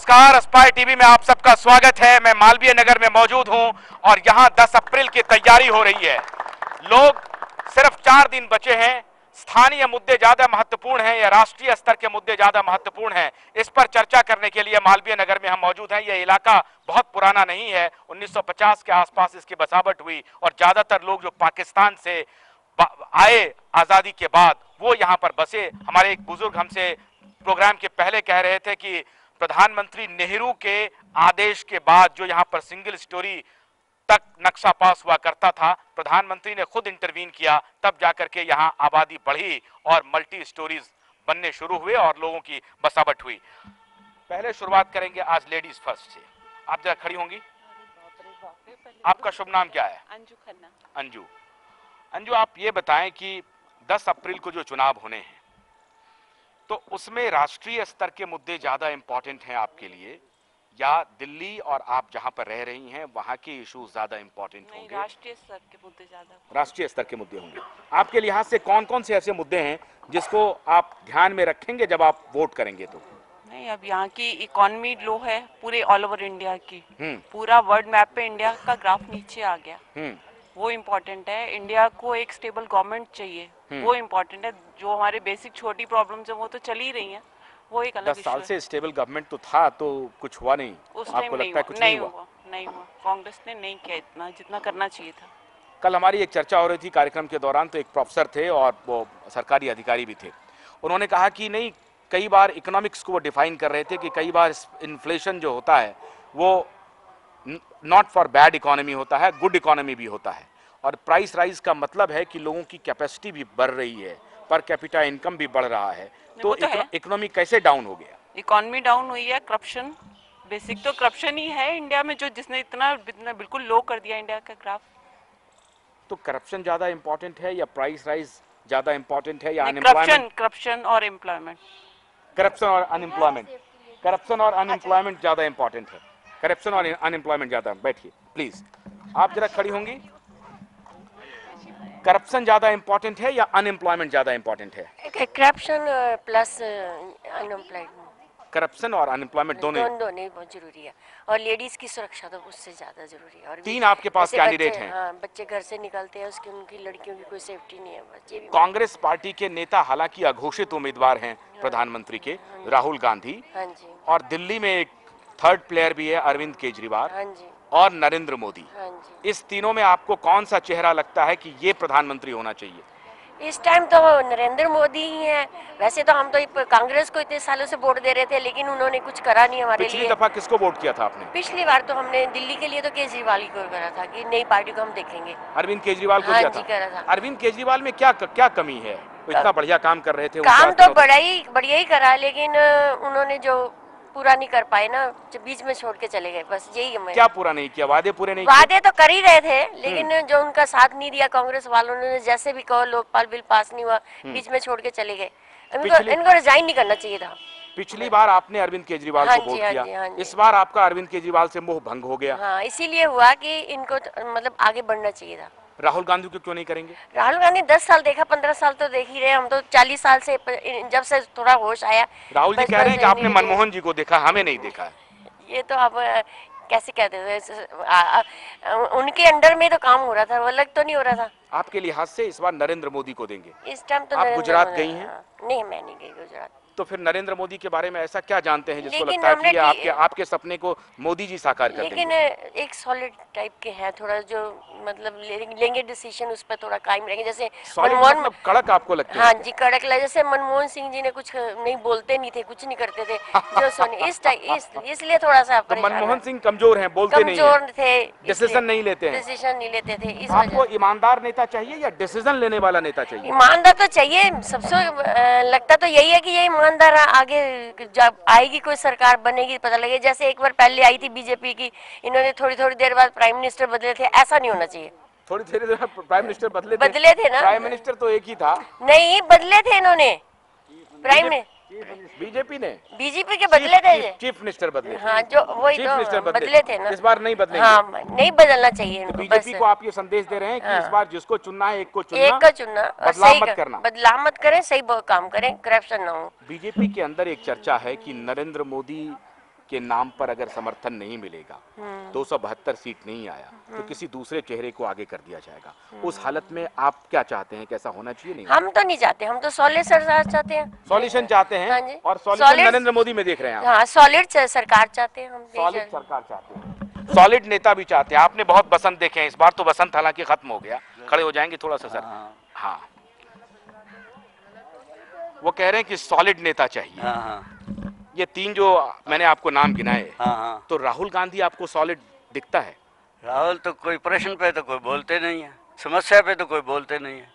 नमस्कार, aspire TV में आप सबका स्वागत है। मैं मालवीय नगर में मौजूद हूं और यहां 10 अप्रैल की तैयारी हो रही है। लोग सिर्फ 4 दिन बचे हैं। स्थानीय मुद्दे ज्यादा महत्वपूर्ण हैं या राष्ट्रीय स्तर के मुद्दे ज्यादा महत्वपूर्ण हैं, इस पर चर्चा करने के लिए मालवीय नगर में हम मौजूद हैं। यह इलाका बहुत पुराना नहीं है, 1950 के आसपास इसकी बसावट हुई और ज्यादातर लोग जो पाकिस्तान से आए आजादी के बाद वो यहाँ पर बसे। हमारे एक बुजुर्ग हमसे प्रोग्राम के पहले कह रहे थे कि प्रधानमंत्री नेहरू के आदेश के बाद जो यहाँ पर सिंगल स्टोरी तक नक्शा पास हुआ करता था, प्रधानमंत्री ने खुद इंटरवीन किया, तब जाकर के यहाँ आबादी बढ़ी और मल्टी स्टोरीज बनने शुरू हुए और लोगों की बसावट हुई। पहले शुरुआत करेंगे आज लेडीज फर्स्ट से। आप जरा खड़ी होंगी। आपका शुभ नाम क्या है? अंजू खन्ना। अंजू, अंजू आप ये बताएं कि 10 अप्रैल को जो चुनाव होने हैं तो उसमें राष्ट्रीय स्तर के मुद्दे ज्यादा इंपॉर्टेंट हैं आपके लिए या दिल्ली और आप जहां पर रह रही हैं वहां के इश्यूज ज्यादा इंपॉर्टेंट होंगे? राष्ट्रीय स्तर के मुद्दे ज्यादा। राष्ट्रीय स्तर के मुद्दे होंगे। आपके लिहाज से कौन कौन से ऐसे मुद्दे हैं जिसको आप ध्यान में रखेंगे जब आप वोट करेंगे? तो नहीं, अब यहाँ की इकोनॉमी लो है पूरे ऑल ओवर इंडिया की। पूरा वर्ल्ड मैप पे इंडिया का ग्राफ नीचे आ गया, वो इम्पोर्टेंट है। इंडिया को एक स्टेबल गवर्नमेंट चाहिए, वो इम्पोर्टेंट है। जो हमारे बेसिक छोटी प्रॉब्लम्स है वो तो चल ही रही हैं, वो एक अलग 10 साल से स्टेबल गवर्नमेंट तो था तो कुछ हुआ नहीं? उस आपको लगता है कुछ नहीं हुआ? नहीं हुआ। कांग्रेस ने नहीं किया इतना जितना करना चाहिए था। कल हमारी एक चर्चा हो रही थी कार्यक्रम के दौरान, तो एक प्रोफेसर थे और वो सरकारी अधिकारी भी थे। उन्होंने कहा कि नहीं, कई बार इकोनॉमिक्स को वो डिफाइन कर रहे थे कि कई बार इन्फ्लेशन जो होता है वो नॉट फॉर बैड इकोनॉमी होता है, गुड इकोनॉमी भी होता है। और प्राइस राइज का मतलब है कि लोगों की कैपेसिटी भी बढ़ रही है, पर कैपिटा इनकम भी बढ़ रहा है। तो इकोनॉमी कैसे डाउन हो गया? इकोनॉमी डाउन हुई है, करप्शन, बेसिक तो करप्शन ही है इंडिया में जो जिसने इतना बिल्कुल लो कर दिया इंडिया का ग्राफ। तो करप्शन ज्यादा इंपॉर्टेंट है या प्राइस राइज ज्यादा इंपॉर्टेंट है या अनएम्प्लॉयमेंट? करप्शन और एम्प्लॉयमेंट। करप्शन और अनएम्प्लॉयमेंट, करप्शन और अनएम्प्लॉयमेंट ज्यादा इंपॉर्टेंट है। करप्शन और अनएम्प्लॉयमेंट ज्यादा। बैठिए प्लीज, आप जरा खड़ी होंगी। करप्शन ज्यादा इंपॉर्टेंट है या अनएम्प्लॉयमेंट ज्यादा इंपॉर्टेंट है? Corruption plus unemployment. करप्शन और अनएम्प्लॉयमेंट दोनों बहुत जरूरी है और लेडीज की सुरक्षा तो उससे ज्यादा जरूरी है। और 3 आपके पास कैंडिडेट हैं। हाँ, बच्चे घर से निकलते हैं, उसकी उनकी लड़कियों की कोई सेफ्टी नहीं है। बच्चे भी कांग्रेस पार्टी के नेता हालांकि अघोषित उम्मीदवार हैं प्रधानमंत्री के, राहुल गांधी। हाँ जी। और दिल्ली में एक थर्ड प्लेयर भी है, अरविंद केजरीवाल। हाँ जी। और नरेंद्र मोदी। हाँ जी। इस तीनों में आपको कौन सा चेहरा लगता है कि ये प्रधानमंत्री होना चाहिए? इस टाइम तो नरेंद्र मोदी ही हैं। वैसे तो हम तो कांग्रेस को इतने सालों से वोट दे रहे थे, लेकिन उन्होंने कुछ करा नहीं हमारे लिए। पिछली दफा किसको वोट किया था आपने? पिछली बार तो हमने दिल्ली के लिए तो केजरीवाल ही को करा था कि नई पार्टी को हम देखेंगे। अरविंद केजरीवाल को हाँ किया जी, था? करा था। अरविंद केजरीवाल में क्या कमी है? वो इतना बढ़िया काम कर रहे थे। काम तो बढ़िया ही करा, लेकिन उन्होंने जो पूरा नहीं कर पाए ना, बीच में छोड़ के चले गए, बस यही है। क्या पूरा नहीं किया? वादे पूरे नहीं वादे तो कर ही रहे थे, लेकिन जो उनका साथ नहीं दिया कांग्रेस वालों ने, जैसे भी कहो लोकपाल बिल पास नहीं हुआ, बीच में छोड़ के चले गए। इनको रिजाइन नहीं करना चाहिए था। पिछली बार आपने अरविंद केजरीवाल को वोट किया, इस बार आपका अरविंद केजरीवाल से मोह भंग हो गया। हाँ, इसीलिए हुआ कि इनको मतलब आगे बढ़ना चाहिए था। राहुल गांधी को क्यों नहीं करेंगे? राहुल गांधी 10 साल देखा, 15 साल तो देख ही रहे। हम तो 40 साल से, जब से थोड़ा होश आया। राहुल जी कह रहे हैं कि आपने मनमोहन जी को देखा, हमें नहीं देखा है। ये तो आप कैसे कहते थे? उनके अंडर में तो काम हो रहा था, वो अलग तो नहीं हो रहा था। आपके लिहाज से इस बार नरेंद्र मोदी को देंगे? इस टाइम तो आप गुजरात गई हैं? नहीं, मैं नहीं गई गुजरात। तो फिर नरेंद्र मोदी के बारे में ऐसा क्या जानते हैं जिसको लगता है कि आपके सपने को मोदी जी साकार कर देंगे? लेकिन एक सॉलिड टाइप के हैं, थोड़ा जो मतलब लेंगे डिसीजन, उस पर थोड़ा कायम रहेंगे। जैसे मनमोहन, मतलब कड़क आपको लगता है? हाँ जी, कड़क लगा। जैसे मनमोहन सिंह जी ने कुछ नहीं बोलते नहीं थे, कुछ नहीं करते थे जो सोनी इसलिए थोड़ा सा मनमोहन सिंह कमजोर हैं, बोलते नहीं, कमजोर थे, डिसीजन नहीं लेते हैं। डिसीजन नहीं लेते थे। इस आपको ईमानदार नेता चाहिए या डिसीजन लेने वाला नेता चाहिए? ईमानदार तो चाहिए। सबसे लगता तो यही है कि ये ईमानदार आगे जब आएगी कोई सरकार बनेगी पता लगे। जैसे एक बार पहले आई थी बीजेपी की, इन्होंने थोड़ी देर बाद प्राइम मिनिस्टर बदले थे, ऐसा नहीं होना चाहिए। थोड़ी देर प्राइम मिनिस्टर बदले थे ना? प्राइम मिनिस्टर तो एक ही था। नहीं, बदले थे इन्होंने। प्राइम में बीजेपी के बदले थे, चीफ मिनिस्टर बदले। हाँ, जो वही तो बदले थे ना। इस बार नहीं बदलेंगे? हाँ, नहीं बदलना चाहिए। बीजेपी को आप ये संदेश दे रहे हैं कि इस बार जिसको चुनना है एक को चुनना, बदलाव मत करना। बदलाव मत करें, सही काम करें, करप्शन ना हो। बीजेपी के अंदर एक चर्चा है कि नरेंद्र मोदी के नाम पर अगर समर्थन नहीं मिलेगा, 272 सीट नहीं आया, तो किसी दूसरे चेहरे को आगे कर दिया जाएगा। उस हालत में आप क्या चाहते हैं, कैसा होना चाहिए? नहीं, हम तो नहीं चाहते, हम तो सॉलिड सरकार चाहते हैं, सॉल्यूशन चाहते हैं। हाँ जी। और सॉल्यूशन नरेंद्र मोदी में देख रहे हैं आप? हाँ, सॉलिड सरकार चाहते हैं हम। सॉलिड सरकार चाहते हैं, सॉलिड नेता भी चाहते हैं। आपने बहुत बसंत देखे हैं, इस बार तो बसंत हालांकि खत्म हो गया। खड़े हो जाएंगे थोड़ा सा सर? हाँ, वो कह रहे हैं कि सॉलिड नेता चाहिए। ये तीन जो मैंने आपको नाम गिनाए, तो राहुल गांधी आपको सॉलिड दिखता है? राहुल तो कोई प्रश्न पे तो कोई बोलते नहीं है, समस्या पे तो कोई बोलते नहीं है।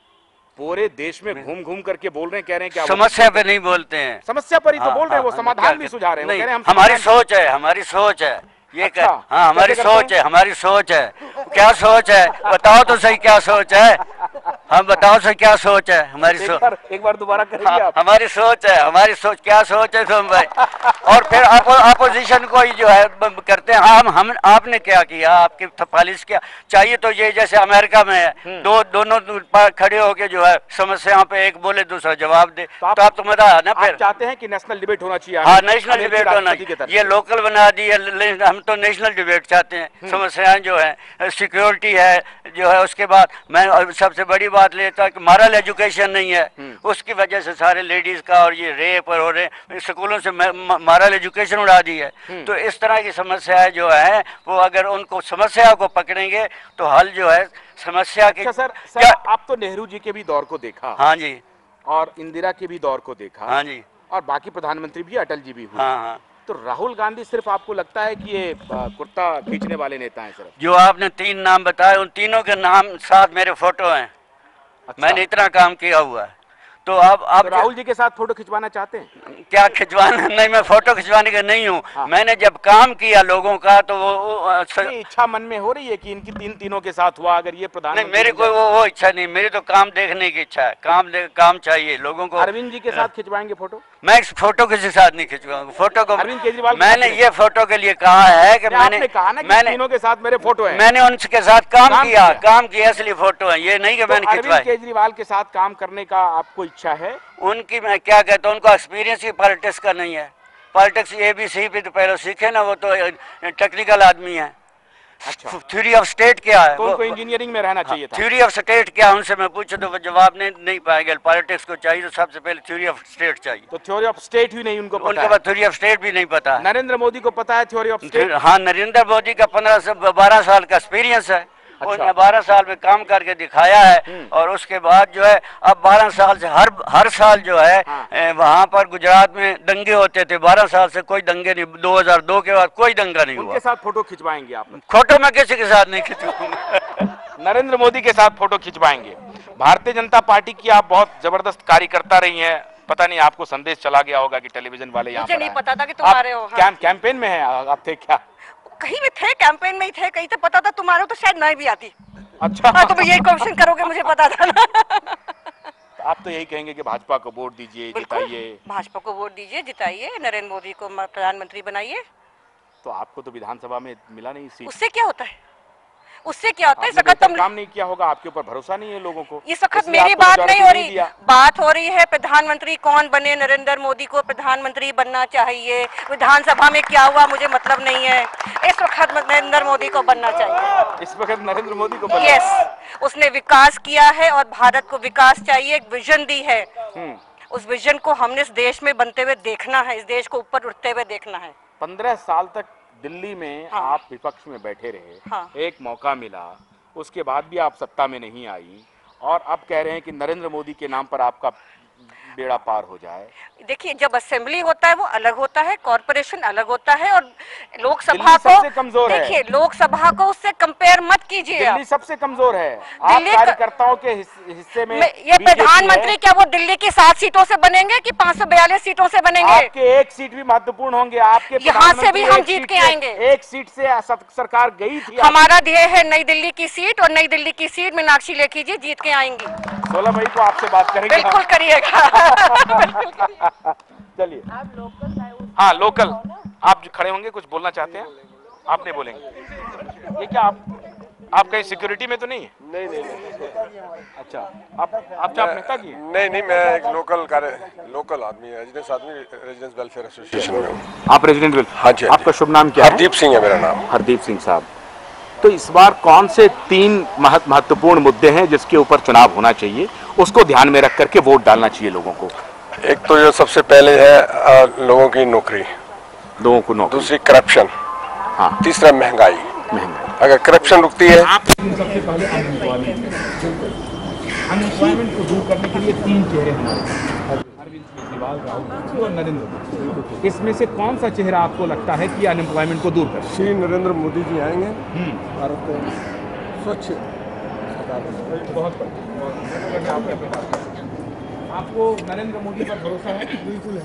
पूरे देश में घूम घूम करके बोल रहे हैं, कह रहे हैं कि समस्या पे नहीं बोलते हैं। समस्या पर ही तो बोल रहे हैं, वो समाधान भी सुझा रहे हैं। नहीं, हमारी सोच है, हमारी सोच है ये। अच्छा, हाँ, हमारी सोच है, हमारी सोच है। क्या सोच है बताओ तो सही, क्या सोच है? हम बताओ सही, क्या सोच है हमारी सोच? एक बार दोबारा करेंगे आप? हमारी सोच है, हमारी सोच, क्या सोच है सोम भाई? और फिर अपोजिशन को जो है करते हैं हम आपने क्या किया, आपकी पॉलिसी क्या चाहिए? तो ये जैसे अमेरिका में है, दोनों खड़े होके जो है समस्याओं पे एक बोले दूसरा जवाब दे, तो आप तो मजा है ना। फिर चाहते हैं कि नेशनल डिबेट होना चाहिए? हाँ, नेशनल डिबेट होना चाहिए। ये लोकल बना दिया, हम तो नेशनल डिबेट चाहते हैं। समस्याएं जो है, सिक्योरिटी है जो है, उसके बाद मैं सबसे बड़ी बात लेता कि मॉरल एजुकेशन नहीं है, उसकी वजह से सारे लेडीज का और ये रेप और स्कूलों से मॉरल एजुकेशन उड़ा दी है। तो इस तरह की समस्याएं जो है वो अगर उनको समस्या को पकड़ेंगे तो हल जो है समस्या की। सर आप तो नेहरू जी के भी दौर को देखा? हाँ जी। और इंदिरा के भी दौर को देखा? हाँ जी। और बाकी प्रधानमंत्री भी, अटल जी भी हुए। हाँ हाँ। तो राहुल गांधी सिर्फ आपको लगता है कि ये कुर्ता खींचने वाले नेता हैं? सिर्फ जो आपने 3 नाम बताए, उन तीनों के नाम साथ मेरे फोटो हैं। अच्छा। मैंने इतना काम किया हुआ है। तो आप राहुल जी के साथ फोटो खिंचवाना चाहते हैं? क्या खिंचवाना? नहीं, मैं फोटो खिंचवाने का नहीं हूँ। हाँ। मैंने जब काम किया लोगों का तो वो इच्छा मन में हो रही है कि इनकी तीनों के साथ हुआ, अगर ये प्रधानमंत्री? नहीं, मेरी कोई वो इच्छा नहीं, मेरी तो काम देखने की इच्छा है। काम चाहिए लोगों को। अरविंद जी के साथ खिंचवाएंगे फोटो? मैं इस फोटो किसी साथ नहीं खिंचवाऊंगा। फोटो को अरविंद केजरीवाल मैंने ये फोटो के लिए कहा है कि मैंने कहा ना कि तीनों के साथ मेरे फोटो है। मैंने उनके साथ काम किया, इसलिए फोटो है, ये नहीं कि मैंने खिंचवाई। अरविंद केजरीवाल के साथ काम करने का आपको इच्छा है? उनकी मैं क्या कहता हूँ, उनको एक्सपीरियंस ही पॉलिटिक्स का नहीं है। पॉलिटिक्स ABC भी तो पहले सीखे ना, वो तो टेक्निकल आदमी है। अच्छा। थ्योरी ऑफ स्टेट क्या है? तो उनको इंजीनियरिंग में रहना चाहिए था। थ्योरी ऑफ स्टेट क्या, उनसे मैं पूछूं तो वो जवाब नहीं पाएंगे। पॉलिटिक्स को चाहिए तो सबसे पहले थ्योरी ऑफ स्टेट चाहिए। तो थ्योरी ऑफ स्टेट ही नहीं उनको पता? उनके पास थ्योरी ऑफ स्टेट भी नहीं पता। नरेंद्र मोदी को पता है थ्योरी ऑफ स्टेट? हाँ, नरेंद्र मोदी का 15 से 12 साल का एक्सपीरियंस है। अच्छा। उन्होंने 12 साल में काम करके दिखाया है। और उसके बाद जो है अब 12 साल से हर साल जो है वहाँ पर गुजरात में दंगे होते थे। 12 साल से कोई दंगे नहीं, 2002 के बाद कोई दंगा नहीं हुआ। उनके साथ फोटो खिंचवाएंगे आप? फोटो मैं किसी के साथ नहीं खिंचवाऊंगा। नरेंद्र मोदी के साथ फोटो खिंचवाएंगे। भारतीय जनता पार्टी की आप बहुत जबरदस्त कार्यकर्ता रही हैं, पता नहीं आपको संदेश चला गया होगा कि टेलीविजन वाले यहाँ मुझे नहीं पता था कि तुम आ रहे हो। कैंपेन में है आप? थे क्या? कहीं भी थे, कैंपेन में ही थे। कहीं तो पता था तुम आ रहे हो तो शायद नहीं भी आती। अच्छा। हाँ, तुम यही क्वेश्चन करोगे, मुझे पता था ना। आप तो यही कहेंगे कि भाजपा को वोट दीजिए, जिताइए। भाजपा को वोट दीजिए, जिताइए, नरेंद्र मोदी को प्रधानमंत्री बनाइए। तो आपको तो विधानसभा में मिला नहीं सीट। उससे क्या होता है? उससे क्या होता है? सखत काम नहीं किया होगा, आपके ऊपर भरोसा नहीं है लोगों को। ये सखत मेरी बात नहीं हो रही, बात हो रही है प्रधानमंत्री कौन बने। नरेंद्र मोदी को प्रधानमंत्री बनना चाहिए। विधानसभा में क्या हुआ मुझे मतलब नहीं है। इस वक्त नरेंद्र मोदी को बनना चाहिए। इस वक्त नरेंद्र मोदी को? यस, उसने विकास किया है और भारत को विकास चाहिए। एक विजन दी है, उस विजन को हमने इस देश में बनते हुए देखना है, इस देश को ऊपर उठते हुए देखना है। 15 साल तक दिल्ली में आप विपक्ष में बैठे रहे। हाँ। एक मौका मिला, उसके बाद भी आप सत्ता में नहीं आई, और अब कह रहे हैं कि नरेंद्र मोदी के नाम पर आपका बेड़ा पार हो जाए। देखिए, जब असेंबली होता है वो अलग होता है, कॉर्पोरेशन अलग होता है, और लोकसभा को कमजोर है। देखिए, लोकसभा को उससे कंपेयर मत कीजिए। दिल्ली सबसे कमजोर है। आप कार्यकर्ताओं के हिस्से में ये प्रधानमंत्री क्या वो दिल्ली की 7 सीटों से बनेंगे कि 542 सीटों से बनेंगे? आपके एक सीट भी महत्वपूर्ण होंगे। आपके यहाँ से भी हम जीत के आएंगे। एक सीट से सरकार गई थी। हमारा ध्येय है नई दिल्ली की सीट, और नई दिल्ली की सीट मीनाक्षी लेखी जी जीत के आएंगी। 16 मई को आपसे बात करेंगे। बिल्कुल करिएगा। चलिए, हाँ, लोकल आप जो खड़े होंगे कुछ बोलना चाहते हैं? आप नहीं बोलेंगे? ये क्या आप आप कहीं सिक्योरिटी में तो नहीं है? नहीं। अच्छा, आप जॉब नेता की हैं? नहीं, मैं एक लोकल आदमी है, रेजिडेंस वेलफेयर एसोसिएशन में हूँ। आप रेजिडेंट वेलफेयर? हाँ जी। आपका शुभ नाम क्या है? हरदीप सिंह है मेरा नाम। हरदीप सिंह साहब, तो इस बार कौन से 3 महत्वपूर्ण मुद्दे हैं जिसके ऊपर चुनाव होना चाहिए, उसको ध्यान में रख करके वोट डालना चाहिए लोगों को? एक तो जो सबसे पहले है लोगों की नौकरी, दूसरी करप्शन, हाँ, तीसरा महंगाई। अगर करप्शन रुकती है, सबसे पहले अनएम्प्लॉयमेंट को दूर करने के लिए 3 चेहरे हमारे, अरविंद केजरीवाल, राहुल गांधी और नरेंद्र मोदी। इसमें से कौन सा चेहरा आपको लगता है कि अनएम्प्लॉयमेंट को दूर करे? श्री नरेंद्र मोदी जी आएंगे, भारत को स्वच्छ। बहुत आपको नरेंद्र मोदी पर भरोसा है? बिल्कुल है।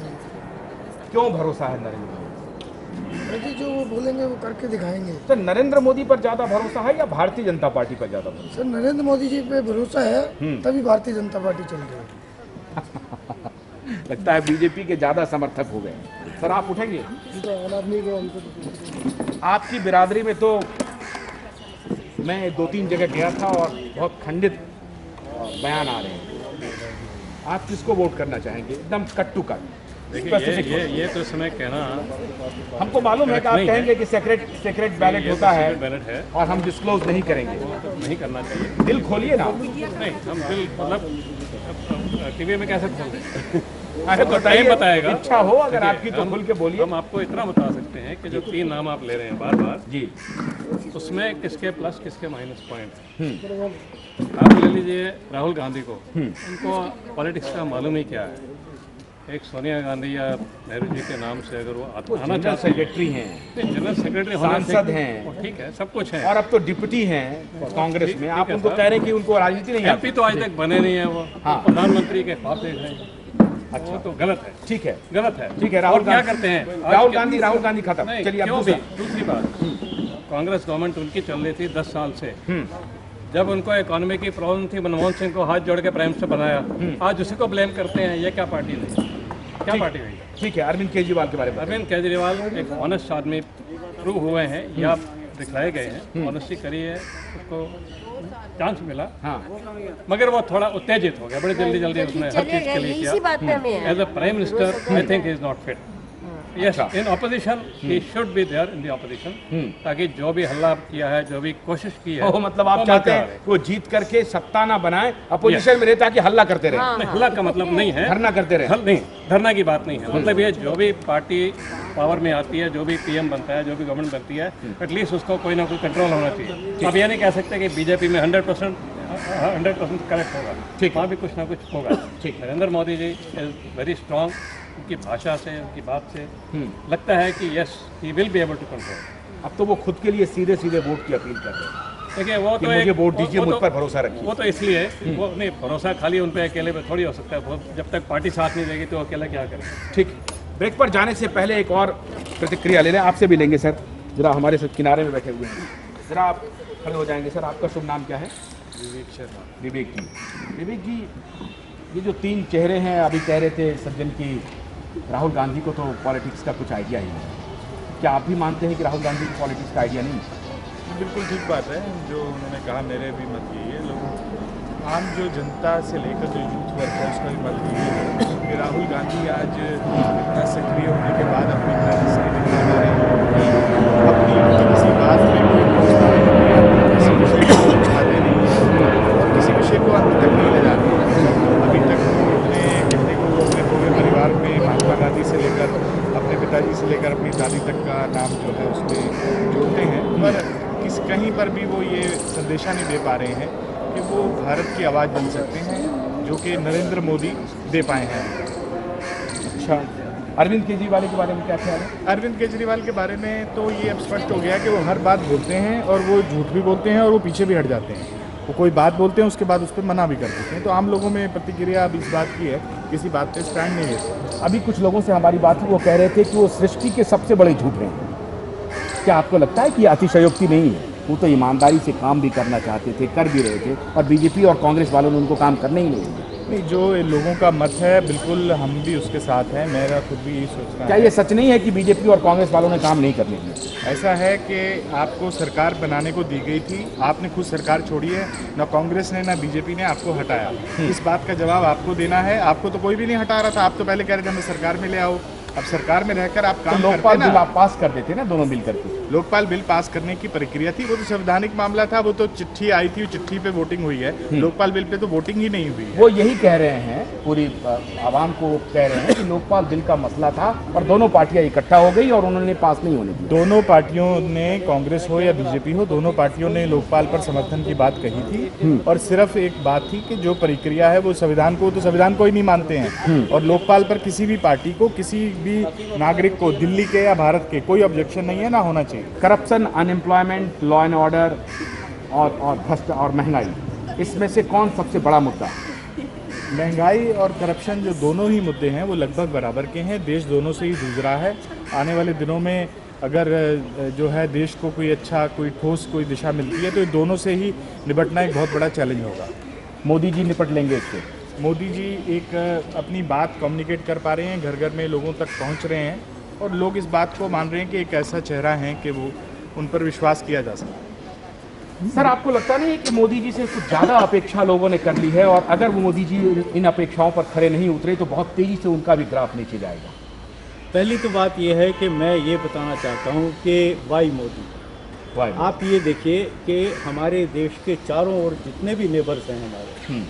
क्यों भरोसा है नरेंद्र मोदी? मोदी जो वो बोलेंगे वो करके दिखाएंगे। तो नरेंद्र मोदी पर ज्यादा भरोसा है या भारतीय जनता पार्टी पर ज्यादा भरोसा? सर नरेंद्र मोदी जी पे भरोसा है, तभी भारतीय जनता पार्टी चल रही है। लगता है बीजेपी के ज्यादा समर्थक हो गए। सर आप उठेंगे? तो आम आदमी को आपकी बिरादरी में तो मैं 2-3 जगह गया था और बहुत खंडित बयान आ रहे हैं। आप किसको वोट करना चाहेंगे? एकदम कट टू कट। ये तो समय कहना, हमको मालूम है कि आप कहेंगे कि सेक्रेट बैलेट होता है बैलेट है और हम डिस्क्लोज नहीं करेंगे। तो नहीं करना चाहिए। दिल खोलिए ना। नहीं, हम दिल मतलब टीवी में कैसे खोल दें? अरे टाइम बताएगा। इच्छा हो अगर आपकी तो खुल के बोलिए। हम आपको इतना बता सकते हैं कि जो 3 नाम आप ले रहे हैं बार जी, उसमें किसके प्लस किसके माइनस पॉइंट। आप ले लीजिए राहुल गांधी को, उनको पॉलिटिक्स का मालूम ही क्या है। एक सोनिया गांधी या नेहरू जी के नाम से अगर वो आना चाहते हैं, सेक्रेटरी हैं, जनरल सेक्रेटरी, सांसद हैं, ठीक है, सब कुछ है, और अब तो डिप्टी हैं कांग्रेस में। आप उनको कह रहे हैं कि उनको राजनीति नहीं एमपी तो आज तक बने नहीं है वो। हाँ। प्रधानमंत्री के ख्वाब देख रहे हैं। अच्छा, वो तो गलत है। ठीक है, गलत है। ठीक है। राहुल क्या करते हैं? राहुल गांधी खत्म। चलिए क्यों भी? दूसरी बात, कांग्रेस गवर्नमेंट उनकी चल रही थी 10 साल से। जब उनको इकोनॉमी की प्रॉब्लम थी, मनमोहन सिंह को हाथ जोड़ के प्राइम मिनिस्टर बनाया। आज उसी को ब्लेम करते हैं। ये क्या पार्टी नहीं, क्या पार्टी हुई? ठीक है, अरविंद केजरीवाल के बारे में। अरविंद केजरीवाल एक ऑनेस्ट आदमी प्रूव हुए हैं, या दिखलाए गए हैं। ऑनेस्टी करी है, उसको चांस मिला। हाँ, मगर वो थोड़ा उत्तेजित हो गया, बड़ी जल्दी उसने हर चीज के लिए किया। As a prime minister I think he is not fit. Yes, in opposition he should be there in the opposition, ताकि जो भी हल्ला किया है, जो भी कोशिश की है, मतलब आप चाहते हैं वो जीत करके सत्ता ना बनाए, अपोजिशन में रहे ताकि हल्ला करते रहे। हल्ला का मतलब नहीं है धरना करते रहे। नहीं, धरना की बात नहीं है। मतलब ये जो भी पार्टी पावर में आती है, जो भी पीएम बनता है, जो भी गवर्नमेंट बनती है, एटलीस्ट उसको कोई ना कोई कंट्रोल होना चाहिए। अब ये नहीं कह सकते कि बीजेपी में 100% करेक्ट होगा। ठीक, वहाँ भी कुछ ना कुछ होगा। ठीक, Narendra Modi ji is very strong. उनकी भाषा से, उनकी बात से लगता है कि yes, he will be able to control. अब तो वो खुद के लिए सीधे वोट की अपील कर रहे हैं। देखिए, वो तो मुझे वोट दीजिए, मुझ पर भरोसा रखिए। वो तो इसलिए वो नहीं, भरोसा खाली उन पे अकेले पे थोड़ी हो सकता है। जब तक पार्टी साथ नहीं देगी तो अकेला क्या करे। ठीक, ब्रेक पर जाने से पहले एक और प्रतिक्रिया ले लें, आपसे भी लेंगे। सर जरा हमारे साथ किनारे में बैठे हुए हैं, जरा आप खड़े हो जाएंगे। सर आपका शुभ नाम क्या है? विवेक शर्मा। विवेक जी, विवेक जी, ये जो 3 चेहरे हैं, अभी कह रहे थे सज्जन की राहुल गांधी को तो पॉलिटिक्स का कुछ आइडिया ही नहीं। क्या आप भी मानते हैं कि राहुल गांधी को पॉलिटिक्स का आइडिया नहीं? बिल्कुल ठीक बात है जो उन्होंने कहा, मेरे भी मत यही है। लोग आम जो जनता से लेकर जो यूथ वर्ग है उसका भी मत यही है कि राहुल गांधी आज इतना सक्रिय होने के बाद अपनी हिस्से नहीं बना रहे हैं। अपनी किसी बात में भी किसी विषय को उठाते नहीं और किसी विषय को अंत तक नहीं ले जाते। अभी तक अपने कहने को अपने पूरे परिवार में महात्मा गांधी से लेकर अपने पिताजी से लेकर अपनी दादी तक का नाम जो है उसमें जोड़ते हैं, पर कहीं पर भी वो ये संदेशा नहीं दे पा रहे हैं कि वो भारत की आवाज़ बन सकते हैं, जो कि नरेंद्र मोदी दे पाए हैं। अच्छा, अरविंद केजरीवाल के बारे में क्या ख्याल है? अरविंद केजरीवाल के बारे में तो ये अब स्पष्ट हो गया कि वो हर बात बोलते हैं और वो झूठ भी बोलते हैं और वो पीछे भी हट जाते हैं। वो कोई बात बोलते हैं, उसके बाद उस पर मना भी कर देते हैं। तो आम लोगों में प्रतिक्रिया अब इस बात की है, किसी बात पे स्टैंड नहीं लेते। अभी कुछ लोगों से हमारी बात हुई, वो कह रहे थे कि वो सृष्टि के सबसे बड़े झूठ हैं। क्या आपको लगता है कि अतिशयोक्ति नहीं है? वो तो ईमानदारी से काम भी करना चाहते थे, कर भी रहे थे, और बीजेपी और कांग्रेस वालों ने उनको काम करने ही नहीं दिया। नहीं, जो लोगों का मत है बिल्कुल हम भी उसके साथ हैं, मेरा खुद भी यही सोचना है। क्या ये सच नहीं है कि बीजेपी और कांग्रेस वालों ने काम नहीं करने दिया? ऐसा है कि आपको सरकार बनाने को दी गई थी, आपने खुद सरकार छोड़ी है, ना कांग्रेस ने ना बीजेपी ने आपको हटाया। इस बात का जवाब आपको देना है। आपको तो कोई भी नहीं हटा रहा था, आप तो पहले कह रहे थे हमें सरकार में ले आओ। अब सरकार में रहकर आप काम तो लोकपाल बिल आप पास कर देते ना, दोनों मिल करके। लोकपाल बिल पास करने की प्रक्रिया थी, वो तो संवैधानिक मामला था, वो तो चिट्ठी आई थी, चिट्ठी पे वोटिंग हुई है। लोकपाल बिल पे तो वोटिंग ही नहीं हुई है। वो यही कह रहे हैं, पूरी आवाम को कह रहे हैं कि लोकपाल बिल का मसला था और दोनों पार्टियां इकट्ठा हो गई और उन्होंने पास नहीं होने दी। दोनों पार्टियों ने, कांग्रेस हो या बीजेपी हो, दोनों पार्टियों ने लोकपाल पर समर्थन की बात कही थी और सिर्फ एक बात थी कि जो प्रक्रिया है वो संविधान को, तो संविधान को ही नहीं मानते हैं और लोकपाल पर किसी भी पार्टी को, किसी भी नागरिक को, दिल्ली के या भारत के, कोई ऑब्जेक्शन नहीं है, ना होना चाहिए। Corruption, unemployment, law and order और भ्रष्ट और महंगाई, इसमें से कौन सबसे बड़ा मुद्दा? महंगाई और करप्शन जो दोनों ही मुद्दे हैं वो लगभग बराबर के हैं। देश दोनों से ही जूझ रहा है। आने वाले दिनों में अगर जो है देश को कोई अच्छा, कोई ठोस कोई दिशा मिलती है तो ये दोनों से ही निपटना एक बहुत बड़ा चैलेंज होगा। मोदी जी निपट लेंगे इससे? मोदी जी एक अपनी बात कम्युनिकेट कर पा रहे हैं, घर घर में लोगों तक पहुंच रहे हैं और लोग इस बात को मान रहे हैं कि एक ऐसा चेहरा है कि वो, उन पर विश्वास किया जा सकता है। सर, आपको लगता नहीं है कि मोदी जी से कुछ ज़्यादा अपेक्षा लोगों ने कर ली है और अगर वो मोदी जी इन अपेक्षाओं पर खरे नहीं उतरे तो बहुत तेज़ी से उनका भी ग्राफ नीचे जाएगा? पहली तो बात यह है कि मैं ये बताना चाहता हूँ कि वाई मोदी, आप ये देखिए कि हमारे देश के चारों ओर जितने भी नेबर्स हैं हमारे,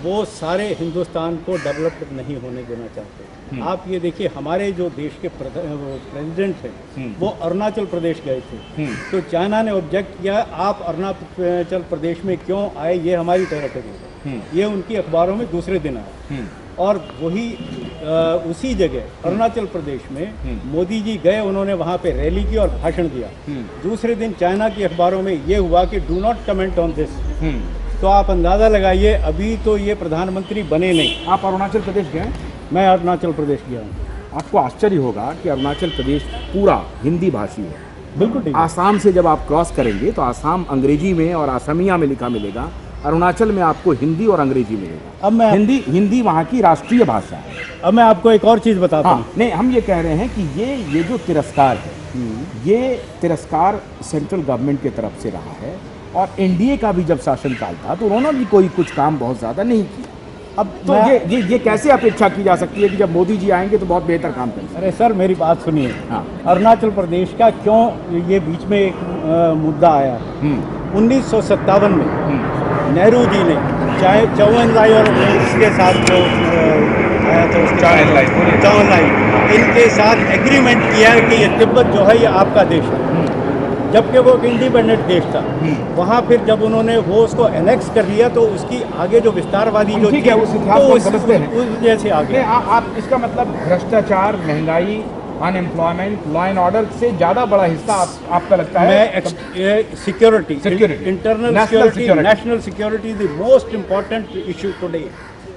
वो सारे हिंदुस्तान को डेवलप्ड नहीं होने देना चाहते। आप ये देखिए हमारे जो देश के प्रेसिडेंट हैं वो अरुणाचल प्रदेश गए थे, तो चाइना ने ऑब्जेक्ट किया, आप अरुणाचल प्रदेश में क्यों आए, ये हमारी टेरिटरी है। ये उनकी अखबारों में दूसरे दिन आया और वही उसी जगह अरुणाचल प्रदेश में मोदी जी गए, उन्होंने वहाँ पे रैली की और भाषण दिया। दूसरे दिन चाइना की अखबारों में ये हुआ कि do not comment on this. तो आप अंदाज़ा लगाइए, अभी तो ये प्रधानमंत्री बने नहीं। आप अरुणाचल प्रदेश गए? मैं अरुणाचल प्रदेश गया हूँ। आपको आश्चर्य होगा कि अरुणाचल प्रदेश पूरा हिंदी भाषी है। बिल्कुल ठीक। आसाम से जब आप क्रॉस करेंगे तो आसाम अंग्रेजी में और असमिया में लिखा मिलेगा, अरुणाचल में आपको हिंदी और अंग्रेजी मिलेगा। अब मैं हिंदी वहाँ की राष्ट्रीय भाषा है। अब मैं आपको एक और चीज़ बताता हूँ। नहीं, हम ये कह रहे हैं कि ये जो तिरस्कार है, ये तिरस्कार सेंट्रल गवर्नमेंट की तरफ से रहा है और एनडीए का भी जब शासनकाल था तो उन्होंने भी कोई कुछ काम बहुत ज़्यादा नहीं किया। अब तो ये कैसे अपेक्षा की जा सकती है कि जब मोदी जी आएंगे तो बहुत बेहतर काम करेंगे? अरे सर, मेरी बात सुनिए। अरुणाचल प्रदेश का क्यों ये बीच में एक मुद्दा आया? 1957 में नेहरू जी ने चौवनलाई और इसके साथ जो आया था चौवनलाई, इनके साथ एग्रीमेंट किया है कि ये तिब्बत जो है ये आपका देश है, जबकि वो एक इंडिपेंडेंट देश था। वहाँ फिर जब उन्होंने वो उसको एनेक्स कर लिया तो उसकी आगे जो विस्तारवादी जो ठीक है, उस इतिहास को समझते हैं। उस जैसे आगे आप इसका मतलब भ्रष्टाचार, महंगाई, अनएम्प्लॉयमेंट, लॉ एंड ऑर्डर से ज़्यादा बड़ा हिस्सा आपका लगता है? मैं security, internal security, national security the most important issue today.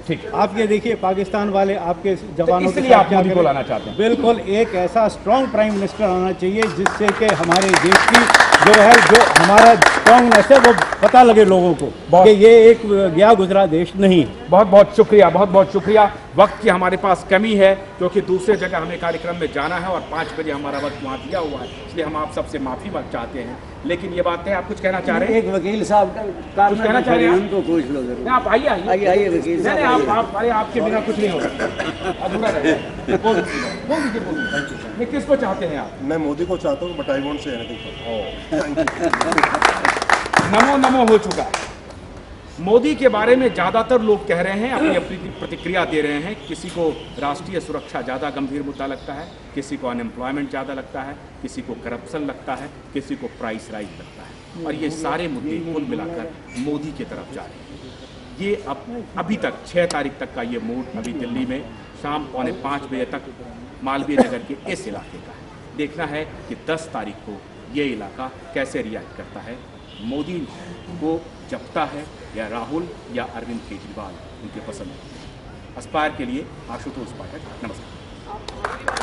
ठीक, आप ये देखिए पाकिस्तान वाले आपके जवानों के साथ क्या मोदी को लाना चाहते हैं? बिल्कुल, एक ऐसा स्ट्रॉन्ग प्राइम मिनिस्टर आना चाहिए जिससे कि हमारे देश की जो है, जो हमारा स्ट्रॉन्गनेस है वो पता लगे लोगों को कि ये एक गया गुजरा देश नहीं है। बहुत बहुत शुक्रिया, बहुत बहुत शुक्रिया। वक्त की हमारे पास कमी है क्योंकि दूसरे जगह हमें कार्यक्रम में जाना है और 5 बजे हमारा वक्त वहाँ दिया हुआ है, इसलिए हम आप सबसे माफ़ी चाहते हैं। लेकिन ये बातें आप कुछ कहना चाह रहे हैं? एक वकील साहब कुछ कहना चाह रहे हैं? उनको पूछ लो जरूर। आप आइए वकील साहब। नहीं, आप अरे आपके बिना कुछ नहीं होगा, अधूरा रहेगा। बोल दीजिए, किसको चाहते हैं आप? मैं मोदी को चाहता हूँ, but I won't say anything. Namo Namo हो चुका। मोदी के बारे में ज़्यादातर लोग कह रहे हैं, अपनी अपनी प्रतिक्रिया दे रहे हैं। किसी को राष्ट्रीय सुरक्षा ज़्यादा गंभीर मुद्दा लगता है, किसी को अनएम्प्लॉयमेंट ज़्यादा लगता है, किसी को करप्शन लगता है, किसी को प्राइस राइज लगता है और ये सारे मुद्दे कुल मिलाकर मोदी की तरफ जा रहे हैं। ये अभी तक 6 तारीख तक का ये मूड अभी दिल्ली में शाम 4:45 बजे तक मालवीय नगर के इस इलाके का है। देखना है कि 10 तारीख को ये इलाका कैसे रिएक्ट करता है, मोदी को जपता है या राहुल या अरविंद केजरीवाल उनके पसंद है। अस्पायर के लिए आशुतोष पाठक, नमस्कार।